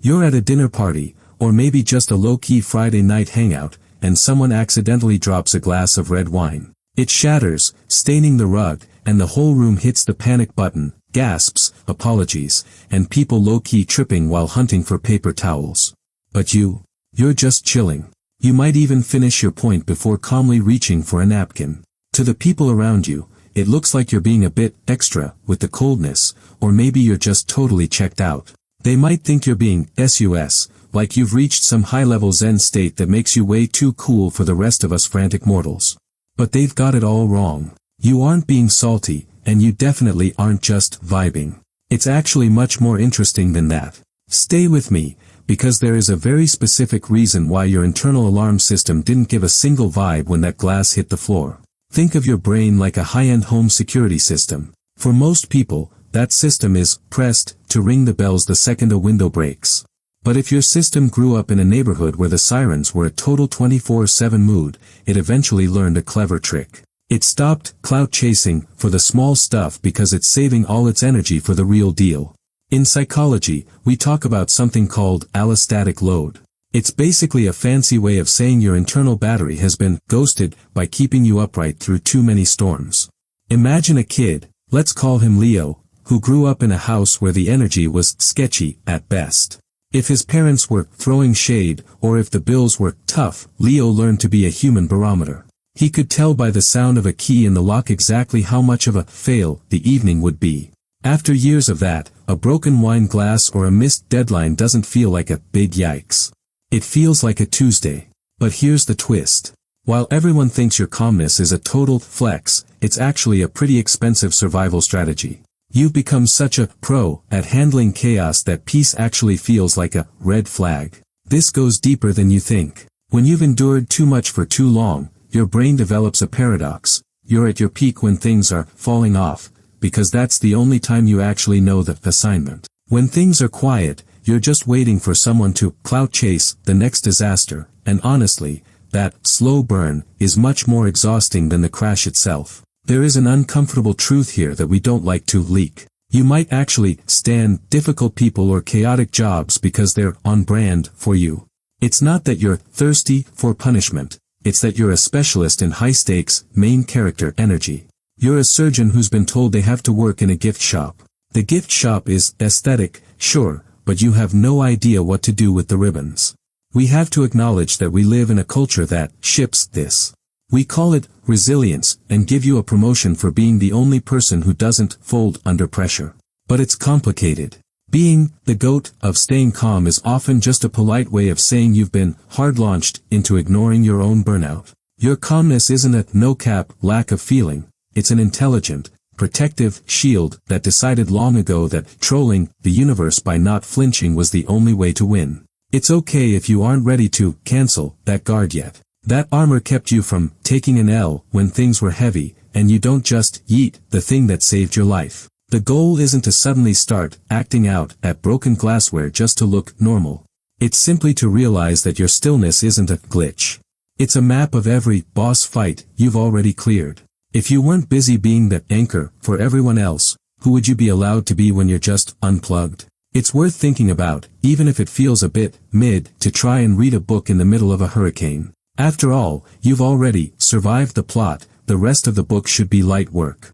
You're at a dinner party, or maybe just a low-key Friday night hangout, and someone accidentally drops a glass of red wine. It shatters, staining the rug, and the whole room hits the panic button, gasps, apologies, and people low-key tripping while hunting for paper towels. But you're just chilling. You might even finish your point before calmly reaching for a napkin. To the people around you, it looks like you're being a bit extra with the coldness, or maybe you're just totally checked out. They might think you're being sus, like you've reached some high-level Zen state that makes you way too cool for the rest of us frantic mortals. But they've got it all wrong. You aren't being salty, and you definitely aren't just vibing. It's actually much more interesting than that. Stay with me, because there is a very specific reason why your internal alarm system didn't give a single vibe when that glass hit the floor. Think of your brain like a high-end home security system. For most people, that system is pressed to ring the bells the second a window breaks. But if your system grew up in a neighborhood where the sirens were a total 24/7 mood, it eventually learned a clever trick. It stopped clout chasing for the small stuff because it's saving all its energy for the real deal. In psychology, we talk about something called allostatic load. It's basically a fancy way of saying your internal battery has been ghosted by keeping you upright through too many storms. Imagine a kid, let's call him Leo, who grew up in a house where the energy was sketchy at best. If his parents were throwing shade, or if the bills were tough, Leo learned to be a human barometer. He could tell by the sound of a key in the lock exactly how much of a fail the evening would be. After years of that, a broken wine glass or a missed deadline doesn't feel like a big yikes. It feels like a Tuesday. But here's the twist. While everyone thinks your calmness is a total flex, it's actually a pretty expensive survival strategy. You've become such a pro at handling chaos that peace actually feels like a red flag. This goes deeper than you think. When you've endured too much for too long, your brain develops a paradox. You're at your peak when things are falling off, because that's the only time you actually know the assignment. When things are quiet, you're just waiting for someone to clout chase the next disaster, and honestly, that slow burn is much more exhausting than the crash itself. There is an uncomfortable truth here that we don't like to leak. You might actually stand difficult people or chaotic jobs because they're on brand for you. It's not that you're thirsty for punishment, it's that you're a specialist in high-stakes, main character energy. You're a surgeon who's been told they have to work in a gift shop. The gift shop is aesthetic, sure, but you have no idea what to do with the ribbons. We have to acknowledge that we live in a culture that ships this. We call it resilience and give you a promotion for being the only person who doesn't fold under pressure. But it's complicated. Being the GOAT of staying calm is often just a polite way of saying you've been hard-launched into ignoring your own burnout. Your calmness isn't a no-cap lack of feeling, it's an intelligent, protective shield that decided long ago that trolling the universe by not flinching was the only way to win. It's okay if you aren't ready to cancel that guard yet. That armor kept you from taking an L when things were heavy, and you don't just yeet the thing that saved your life. The goal isn't to suddenly start acting out at broken glassware just to look normal. It's simply to realize that your stillness isn't a glitch. It's a map of every boss fight you've already cleared. If you weren't busy being the anchor for everyone else, who would you be allowed to be when you're just unplugged? It's worth thinking about, even if it feels a bit mid to try and read a book in the middle of a hurricane. After all, you've already survived the plot, the rest of the book should be light work.